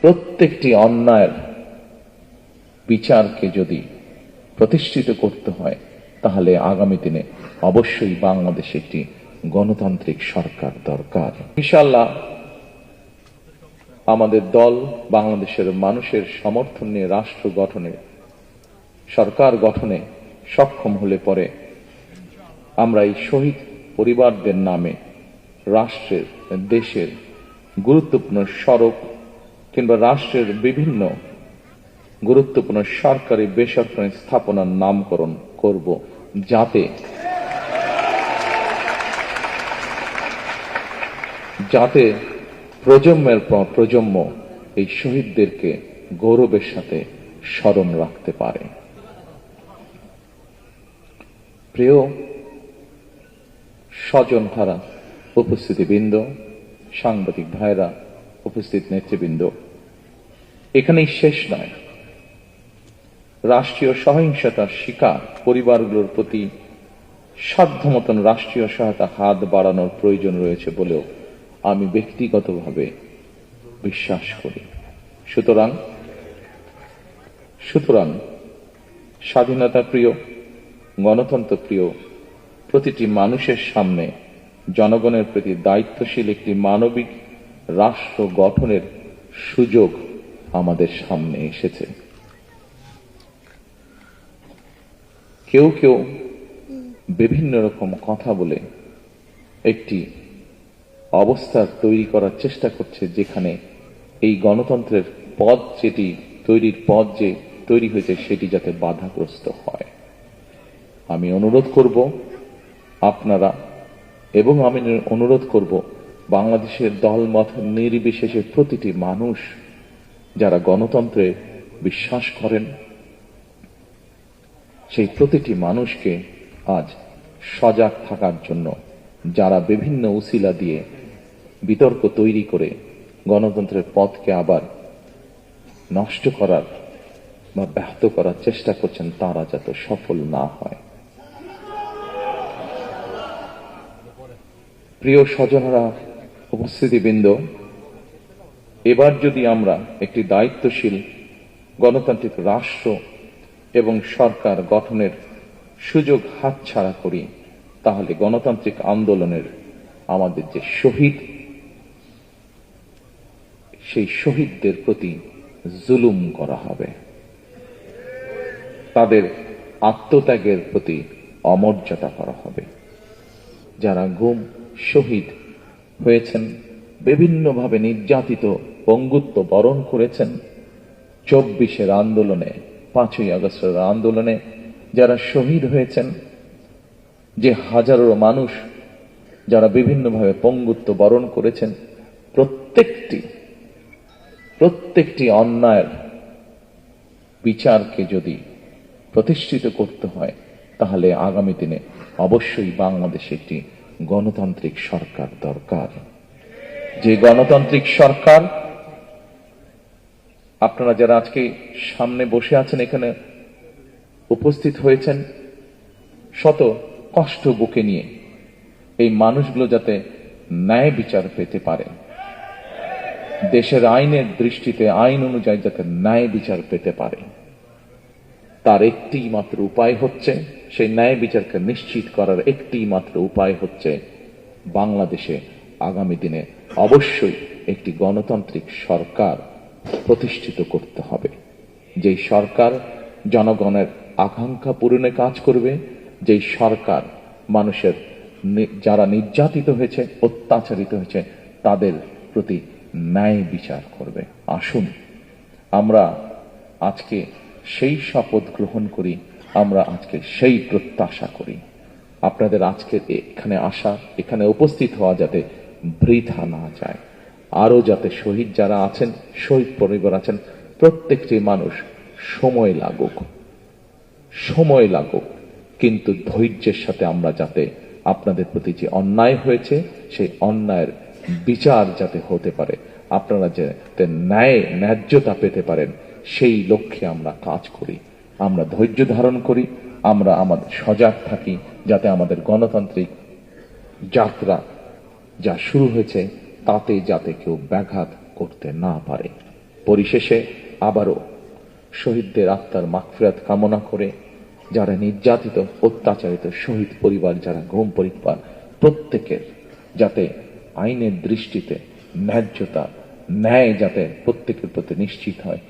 প্রত্যেকটি অন্যায়ের বিচারকে যদি প্রতিষ্ঠিত করতে হয়, তাহলে আগামী দিনে অবশ্যই বাংলাদেশে একটি গণতান্ত্রিক সরকার দরকার। ইনশাআল্লাহ আমাদের দল বাংলাদেশের মানুষের সমর্থন নিয়ে রাষ্ট্র গঠনে, সরকার গঠনে সক্ষম হলে পরে আমরা এই শহীদ পরিবারদের নামে রাষ্ট্রের, দেশের গুরুত্বপূর্ণ সড়ক কিংবা রাষ্ট্রের বিভিন্ন গুরুত্বপূর্ণ সরকারি বেসরকারি স্থাপনার নামকরণ করব, যাতে প্রজন্মের পর প্রজন্ম এই শহীদদেরকে গৌরবের সাথে স্মরণ রাখতে পারে। প্রিয় স্বজনহারা উপস্থিতিবৃন্দ, সাংবাদিক ভাইরা, উপস্থিত নেতৃবৃন্দ, এখানেই শেষ নয়। রাষ্ট্রীয় সহিংসতার শিকার পরিবারগুলোর প্রতি সাধ্যমতন রাষ্ট্রীয় সহায়তা হাত বাড়ানোর প্রয়োজন রয়েছে বলেও আমি ব্যক্তিগতভাবে বিশ্বাস করি। সুতরাং স্বাধীনতা প্রিয়, গণতন্ত্র প্রিয় প্রতিটি মানুষের সামনে জনগণের প্রতি দায়িত্বশীল একটি মানবিক রাষ্ট্র গঠনের সুযোগ আমাদের সামনে এসেছে। কেউ কেউ বিভিন্ন রকম কথা বলে একটি অবস্থা তৈরি করার চেষ্টা করছে, যেখানে এই গণতন্ত্রের পথ যে তৈরি হয়েছে সেটি যাতে বাধাগ্রস্ত হয়। আমি অনুরোধ করব আপনারা, এবং আমি অনুরোধ করব বাংলাদেশের দলমত নির্বিশেষে প্রতিটি মানুষ যারা গণতন্ত্রে বিশ্বাস করেন, সেই প্রতিটি মানুষকে আজ সজাগ থাকার জন্য, যারা বিভিন্ন উসিলা দিয়ে বিতর্ক তৈরি করে গণতন্ত্রের পথকে আবার নষ্ট করার বা ব্যাহত করার চেষ্টা করছেন, তারা যাতে সফল না হয়। প্রিয় স্বজনরা, উপস্থিতিবৃন্দ, এবার যদি আমরা একটি দায়িত্বশীল গণতান্ত্রিক রাষ্ট্র এবং সরকার গঠনের সুযোগ হাতছাড়া করি, তাহলে গণতান্ত্রিক আন্দোলনের আমাদের যে শহীদ, সেই শহীদদের প্রতি জুলুম করা হবে, তাদের আত্মত্যাগের প্রতি অমর্যাদা করা হবে। যারা গুম শহীদ হয়েছেন, বিভিন্নভাবে নির্যাতিত, পঙ্গুত্ব বরণ করেছেন, 24-এর আন্দোলনে, 5ই আগস্টের আন্দোলনে যারা শহীদ হয়েছেন, যে হাজারো মানুষ যারা বিভিন্নভাবে পঙ্গুত্ব বরণ করেছেন, প্রত্যেকটি অন্যায়ের বিচারকে যদি প্রতিষ্ঠিত করতে হয়, তাহলে আগামী দিনে অবশ্যই বাংলাদেশে একটি গণতান্ত্রিক সরকার দরকার। যে গণতান্ত্রিক সরকার, আপনারা যারা আজকে সামনে বসে আছেন, এখানে উপস্থিত হয়েছেন, শত কষ্ট বুকে নিয়ে এই মানুষগুলো যাতে ন্যায় বিচার পেতে পারে, দেশের আইনের দৃষ্টিতে আইন অনুযায়ী যাতে ন্যায় বিচার পেতে পারে, তার একটি মাত্র উপায় হচ্ছে, সেই ন্যায় বিচারকে নিশ্চিত করার একটি মাত্র উপায় হচ্ছে বাংলাদেশে আগামী দিনে অবশ্যই একটি গণতান্ত্রিক সরকার প্রতিষ্ঠিত করতে হবে। যেই সরকার জনগণের আকাঙ্ক্ষা পূরণে কাজ করবে, যেই সরকার মানুষের যারা নির্যাতিত হয়েছে, অত্যাচারিত হয়েছে, তাদের প্রতি ন্যায় বিচার করবে। আসুন আমরা আজকে সেই শপথ গ্রহণ করি, আমরা আজকে সেই প্রত্যাশা করি। আপনাদের আজকে এখানে আসা, এখানে উপস্থিত হওয়া যাতে বৃথা না যায়। আরো যাতে শহীদ যারা আছেন, শহীদ পরিবার আছেন, প্রত্যেকটি মানুষ সময় লাগুক, কিন্তু ধৈর্যের সাথে আমরা যাতে আপনাদের প্রতি যে অন্যায় হয়েছে, সেই অন্যায়ের বিচার যাতে হতে পারে, আপনারা যাতে ন্যায্যতা পেতে পারেন, সেই লক্ষ্যে আমরা কাজ করি, আমরা ধৈর্য ধারণ করি, আমরা আমাদের সজাগ থাকি, যাতে আমাদের গণতান্ত্রিক যাত্রা যা শুরু হয়েছে তাতে যাতে কেউ ব্যাঘাত করতে না পারে। পরিশেষে আবারও শহীদদের আত্মার মাগফিরাত কামনা করে যারা নির্যাতিত অত্যাচারিত শহীদ পরিবার যারা ঘুম পরিবার প্রত্যেকের যাতে আইনের দৃষ্টিতে ন্যায্যতা ন্যায় যাতে প্রত্যেকের প্রতি নিশ্চিত হয়